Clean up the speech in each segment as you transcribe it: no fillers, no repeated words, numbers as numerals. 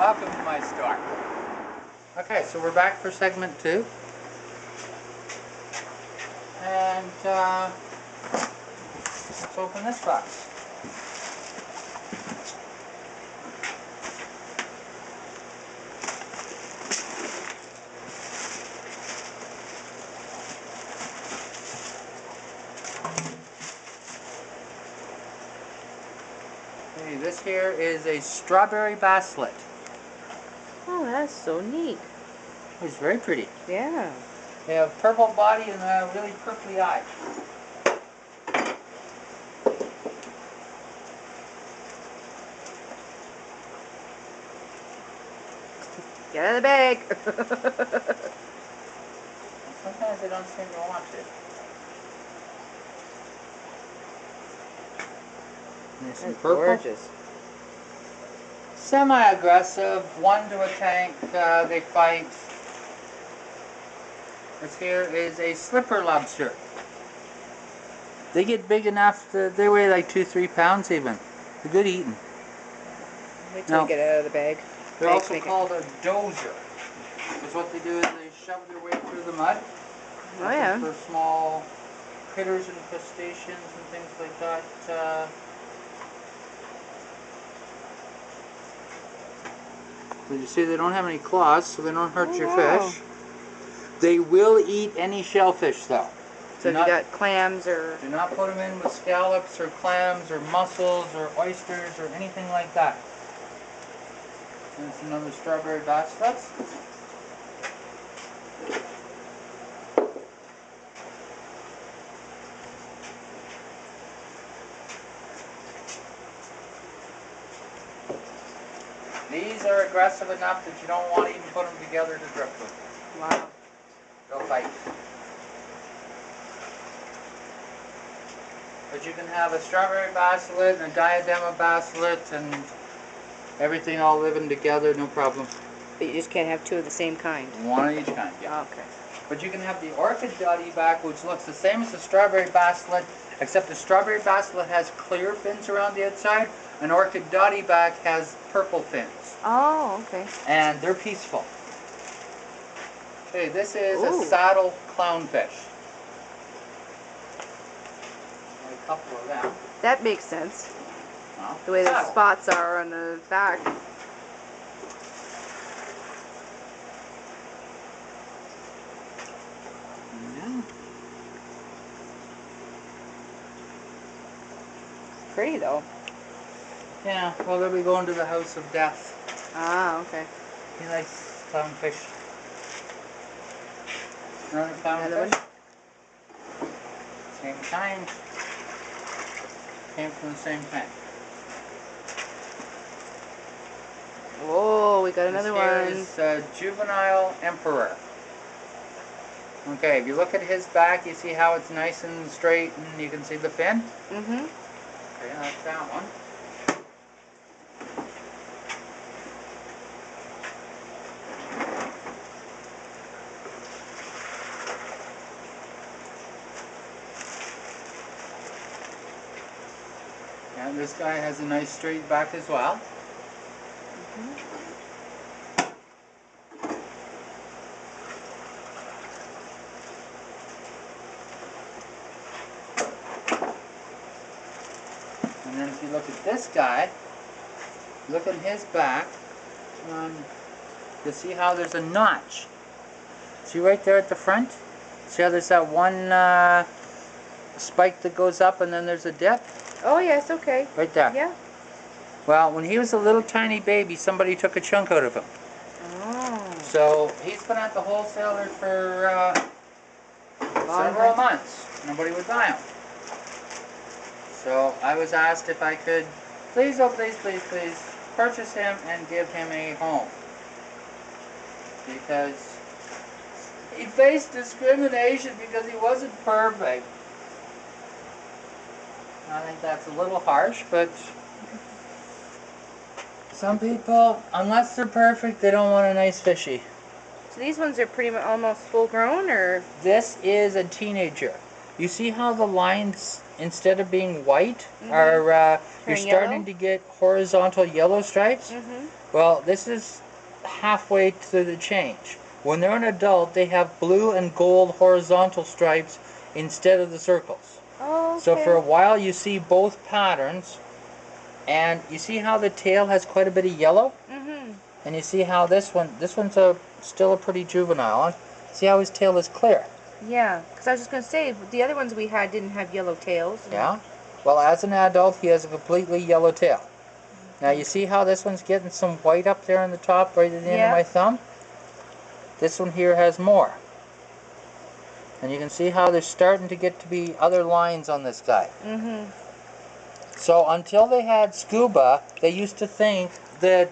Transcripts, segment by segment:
welcome to my store. Okay, so we're back for segment 2. And let's open this box. Okay, this here is a strawberry basslet. Oh, that's so neat. It's very pretty. Yeah. They have purple body and really purpley eyes. Get out of the bag. Sometimes they don't seem to want to. That's gorgeous. Semi-aggressive, 1 to a tank, they fight. This here is a slipper lobster. They get big enough, they weigh like 2-3 pounds even. They're good eating. Wait till you get out of the bag. They're also called a dozer. Because what they do is they shove their way through the mud. Oh yeah. For small critters and crustaceans and things like that. So you see they don't have any claws, so they don't hurt your fish. They will eat any shellfish though. So if you got clams or... Do not put them in with scallops or clams or mussels or oysters or anything like that. There's another strawberry basslet. These are aggressive enough that you don't want to even put them together to drift them. Wow. They'll fight. But you can have a strawberry basslet and a diadema basslet and everything all living together, no problem. But you just can't have 2 of the same kind. 1 of each kind, yeah. Okay. But you can have the orchid dottyback, which looks the same as the strawberry basslet, except the strawberry basslet has clear fins around the outside, and orchid dottyback has purple fins. Oh, okay. And they're peaceful. Okay, this is a saddle clownfish. A couple of them. That makes sense. Well, the way the spots are on the back. Yeah. Pretty though. Yeah, well they'll be going to the house of death. Ah, okay. He likes clownfish. Another clownfish. Same kind. Came from the same tank. Oh, we got another one. This here is juvenile emperor. Okay, if you look at his back, you see how it's nice and straight, and you can see the fin. Mm-hmm. Okay, that's that one. And this guy has a nice straight back as well. And then if you look at this guy, look at his back, you'll see how there's a notch. See right there at the front? See how there's that one spike that goes up and then there's a dip? Oh yes, okay. Right there. Yeah. Well, when he was a little tiny baby, somebody took a chunk out of him. Oh. So he's been at the wholesaler for several months. Nobody would buy him. So I was asked if I could, please, oh please, please, please, purchase him and give him a home. Because he faced discrimination because he wasn't perfect. I think that's a little harsh, but some people, unless they're perfect, they don't want a nice fishy. So these ones are pretty much almost full grown, or? This is a teenager. You see how the lines, instead of being white, Mhm. are you're Turning starting yellow? to get horizontal yellow stripes? Mm-hmm. Well, this is halfway to the change. When they're an adult, they have blue and gold horizontal stripes instead of the circles. Oh, So for a okay. while you see both patterns, and you see how the tail has quite a bit of yellow? Mm-hmm. And you see how this one's still a pretty juvenile. See how his tail is clear? Yeah, because I was just going to say, the other ones we had didn't have yellow tails. Yeah? Well, as an adult, he has a completely yellow tail. Now you see how this one's getting some white up there on the top, right at the end of Yeah. my thumb? This one here has more. And you can see how there's starting to get to be other lines on this guy. Mm-hmm. So until they had scuba, they used to think that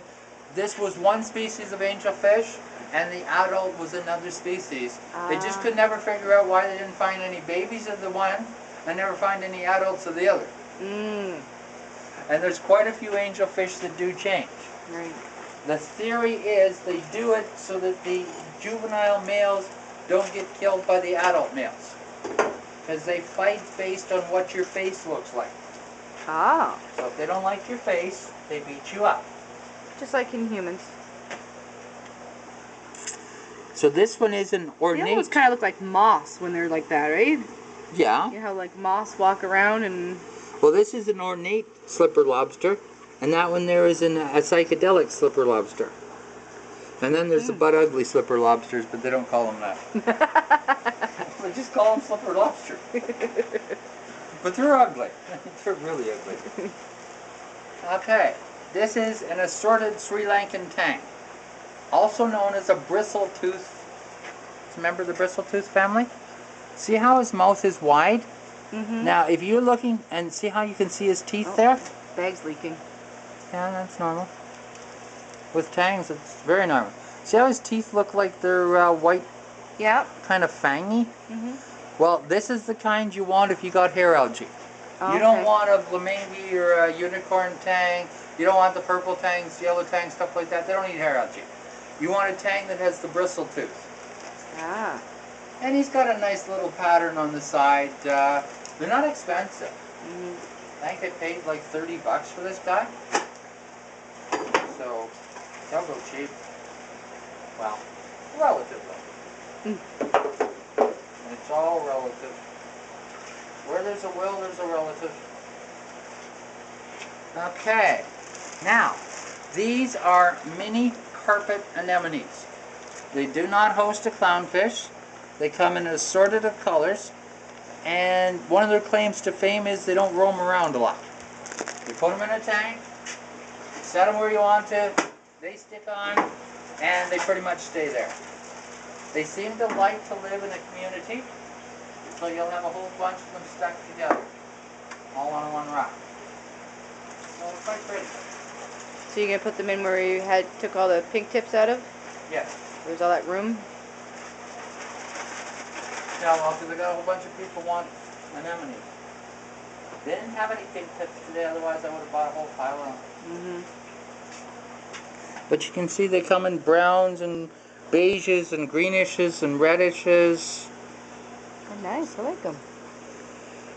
this was one species of angelfish and the adult was another species. They just could never figure out why they didn't find any babies of the one and never find any adults of the other. Mm. And there's quite a few angelfish that do change. Right. The theory is they do it so that the juvenile males don't get killed by the adult males. Because they fight based on what your face looks like. Ah. So if they don't like your face, they beat you up. Just like in humans. So this one is an They ornate. almost kind of look like moths when they're like that, right? Yeah. You know how like moths walk around and... Well, this is an ornate slipper lobster, and that one there is a psychedelic slipper lobster. And then there's the butt ugly slipper lobsters, but they don't call them that. They just call them slipper lobster. But they're ugly. They're really ugly. Okay, this is an assorted Sri Lankan tang, also known as a bristle-tooth. Remember the bristle-tooth family? See how his mouth is wide? Mm-hmm. Now, if you're looking and see how you can see his teeth Oh, there? bag's leaking. Yeah, that's normal. With tangs, it's very normal. See how his teeth look like they're white, Yep. kind of fangy? Mm-hmm. Well, this is the kind you want if you got hair algae. Okay. You don't want a flamingo or a unicorn tang. You don't want the purple tangs, yellow tangs, stuff like that. They don't need hair algae. You want a tang that has the bristle tooth. Ah. And he's got a nice little pattern on the side. They're not expensive. Mm-hmm. I think I paid like $30 for this guy. So, they'll go cheap. Well, relatively. It's all relative. Where there's a will, there's a relative. Okay. Now, these are mini carpet anemones. They do not host a clownfish. They come in assorted of colors. And one of their claims to fame is they don't roam around a lot. You put them in a tank, set them where you want to, they stick on, and they pretty much stay there. They seem to like to live in a community, so you'll have a whole bunch of them stuck together, all on one rock. So it's quite pretty. So you're going to put them in where you took all the pink tips out of? Yes. There's all that room? Yeah, well, because I got a whole bunch of people want anemones. They didn't have any pink tips today, otherwise I would have bought a whole pile of them. Mm-hmm. But you can see they come in browns and beiges and grenishes and redishes. Oh, nice. I like them.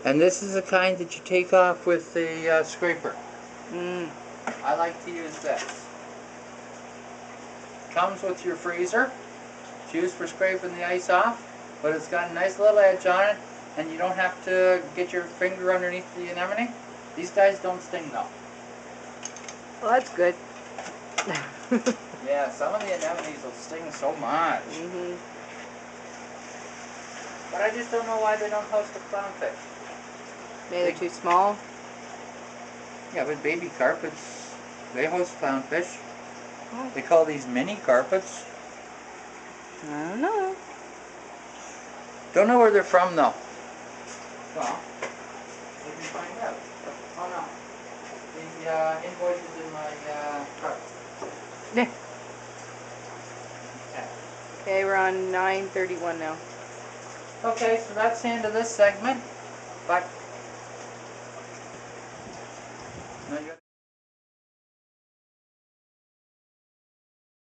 And this is the kind that you take off with the scraper. Mm. I like to use this. Comes with your freezer. It's used for scraping the ice off, but it's got a nice little edge on it, and you don't have to get your finger underneath the anemone. These guys don't sting though. Well, that's good. Yeah, some of the anemones will sting so much. Mm-hmm. But I just don't know why they don't host a clownfish. Maybe they're too small. Yeah, but baby carpets, they host clownfish. Oh. They call these mini carpets. I don't know. Don't know where they're from though. Well, we can find out. Oh no. The invoice is in my truck. Yeah. Okay. Okay, we're on 9:31 now. Okay, so that's the end of this segment. But